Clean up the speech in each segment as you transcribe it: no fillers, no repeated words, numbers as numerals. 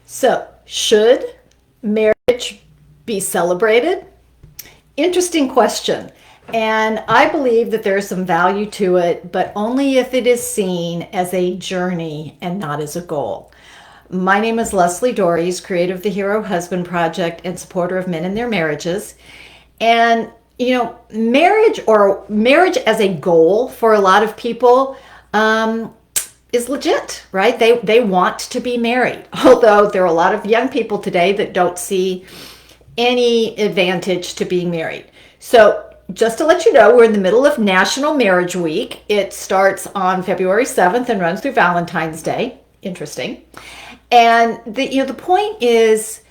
So, should marriage be celebrated? Interesting question. And I believe that there's some value to it, but only if it is seen as a journey and not as a goal. My name is Lesli Dories, creator of the Hero Husband Project and supporter of men in their marriages. And, marriage as a goal for a lot of people is legit, right? They want to be married. Although there are a lot of young people today that don't see any advantage to being married. So just to let you know, we're in the middle of National Marriage Week. It starts on February 7th and runs through Valentine's Day. Interesting. And the point is,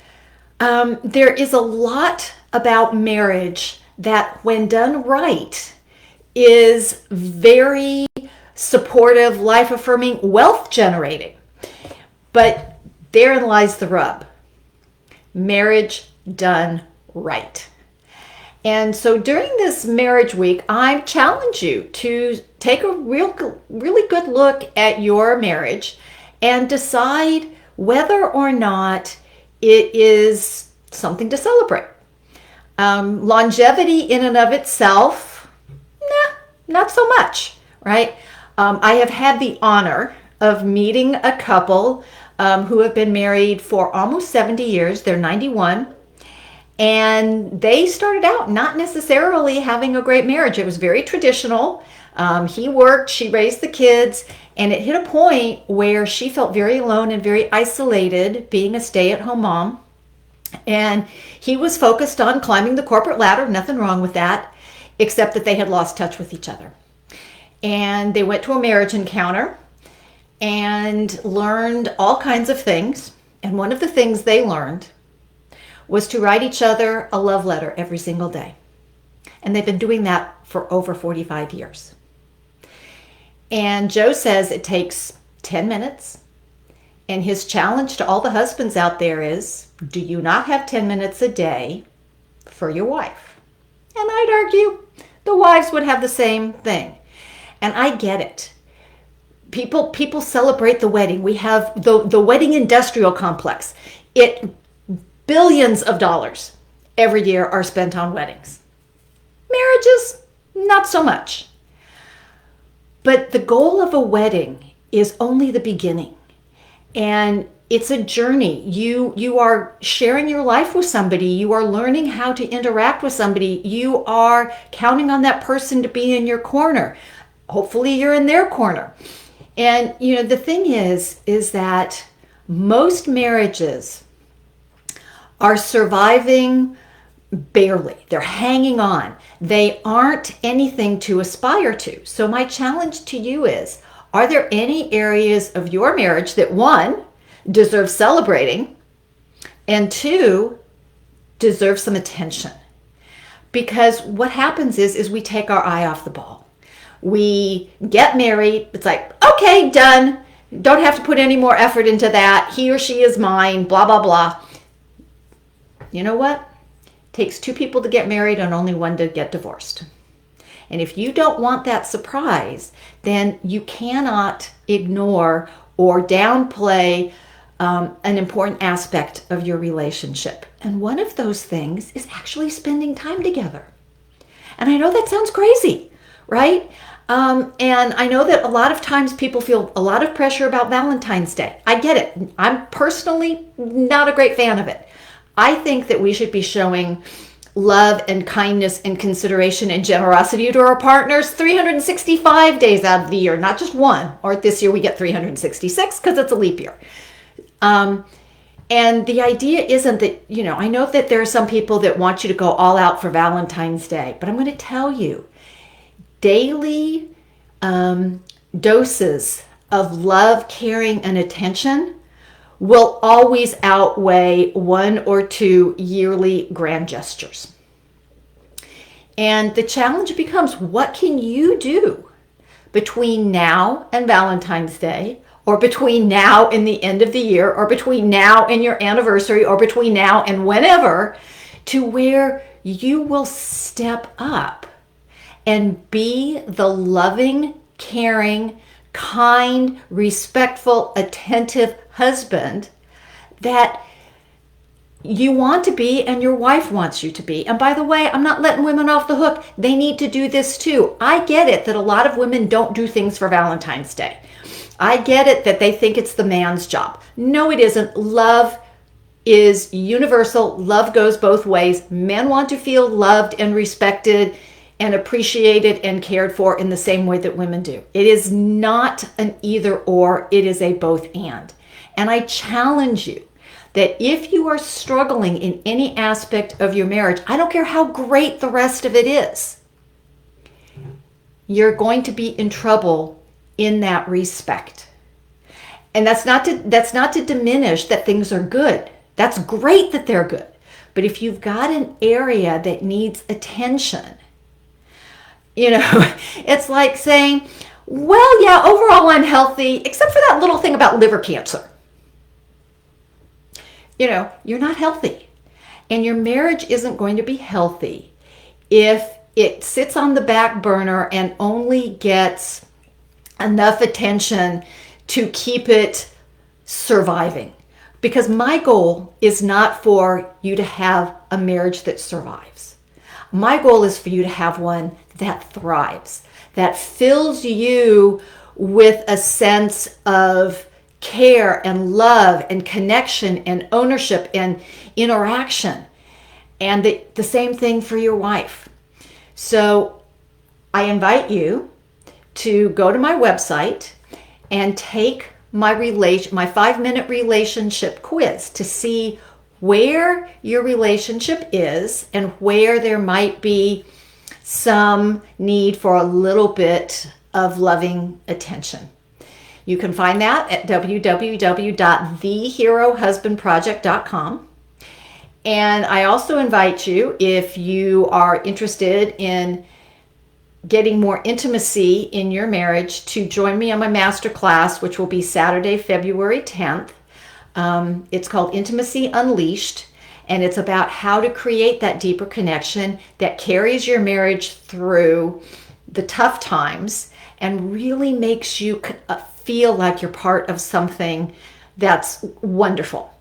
there is a lot about marriage that, when done right, is very supportive, life-affirming, wealth-generating. But therein lies the rub. Marriage done right. And so during this marriage week, I challenge you to take a really good look at your marriage and decide whether or not it is something to celebrate. Longevity in and of itself, not so much, right? I have had the honor of meeting a couple who have been married for almost 70 years. They're 91. And they started out not necessarily having a great marriage. It was very traditional. He worked, she raised the kids, and it hit a point where she felt very alone and very isolated being a stay-at-home mom. And he was focused on climbing the corporate ladder, nothing wrong with that, except that they had lost touch with each other. And they went to a marriage encounter and learned all kinds of things. And one of the things they learned was to write each other a love letter every single day. And they've been doing that for over 45 years. And Joe says it takes 10 minutes. And his challenge to all the husbands out there is, do you not have 10 minutes a day for your wife? And I'd argue the wives would have the same thing. And I get it. People celebrate the wedding. We have the wedding industrial complex. Billions of dollars every year are spent on weddings. Marriages, not so much. But the goal of a wedding is only the beginning. And it's a journey. You are sharing your life with somebody. You are learning how to interact with somebody. You are counting on that person to be in your corner. Hopefully you're in their corner. And, the thing is that most marriages are surviving barely. They're hanging on. They aren't anything to aspire to. So my challenge to you is, are there any areas of your marriage that, one, deserve celebrating, and two, deserve some attention? Because what happens is we take our eye off the ball. We get married. It's like, okay, done. Don't have to put any more effort into that. He or she is mine, blah, blah, blah. You know what? It takes two people to get married and only one to get divorced. And if you don't want that surprise, then you cannot ignore or downplay an important aspect of your relationship. And one of those things is actually spending time together. And I know that sounds crazy, right? And I know that a lot of times people feel a lot of pressure about Valentine's Day. I get it. I'm personally not a great fan of it. I think that we should be showing love and kindness and consideration and generosity to our partners 365 days out of the year, not just one. Or this year we get 366 because it's a leap year. And the idea isn't that, I know that there are some people that want you to go all out for Valentine's Day, but I'm going to tell you, daily doses of love, caring, and attention will always outweigh one or two yearly grand gestures. And the challenge becomes, what can you do between now and Valentine's Day, or between now and the end of the year, or between now and your anniversary, or between now and whenever, to where you will step up and be the loving, caring, kind, respectful, attentive husband that you want to be and your wife wants you to be. And by the way, I'm not letting women off the hook. They need to do this too. I get it that a lot of women don't do things for Valentine's Day. I get it that they think it's the man's job. No, it isn't. Love is universal. Love goes both ways. Men want to feel loved and respected and appreciated and cared for in the same way that women do. It is not an either or, it is a both and. And I challenge you that if you are struggling in any aspect of your marriage, I don't care how great the rest of it is, you're going to be in trouble in that respect. And that's not to diminish that things are good. That's great that they're good. But if you've got an area that needs attention, it's like saying, well, yeah, overall I'm healthy, except for that little thing about liver cancer. You're not healthy. And your marriage isn't going to be healthy if it sits on the back burner and only gets enough attention to keep it surviving. Because my goal is not for you to have a marriage that survives. My goal is for you to have one that thrives, that fills you with a sense of care and love and connection and ownership and interaction. And the same thing for your wife. So I invite you to go to my website and take my 5-minute relationship quiz to see where your relationship is and where there might be some need for a little bit of loving attention. You can find that at www.theherohusbandproject.com. And I also invite you, if you are interested in getting more intimacy in your marriage, to join me on my masterclass, which will be Saturday, February 10th. It's called Intimacy Unleashed, and it's about how to create that deeper connection that carries your marriage through the tough times and really makes you feel like you're part of something that's wonderful.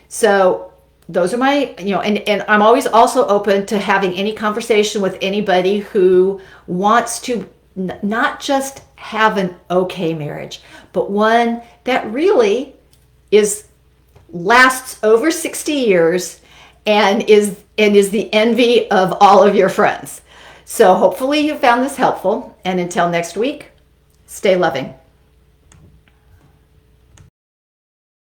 So those are my, and I'm always also open to having any conversation with anybody who wants to not just have an okay marriage, but one that really lasts over 60 years and is the envy of all of your friends. So hopefully you found this helpful. And until next week, stay loving.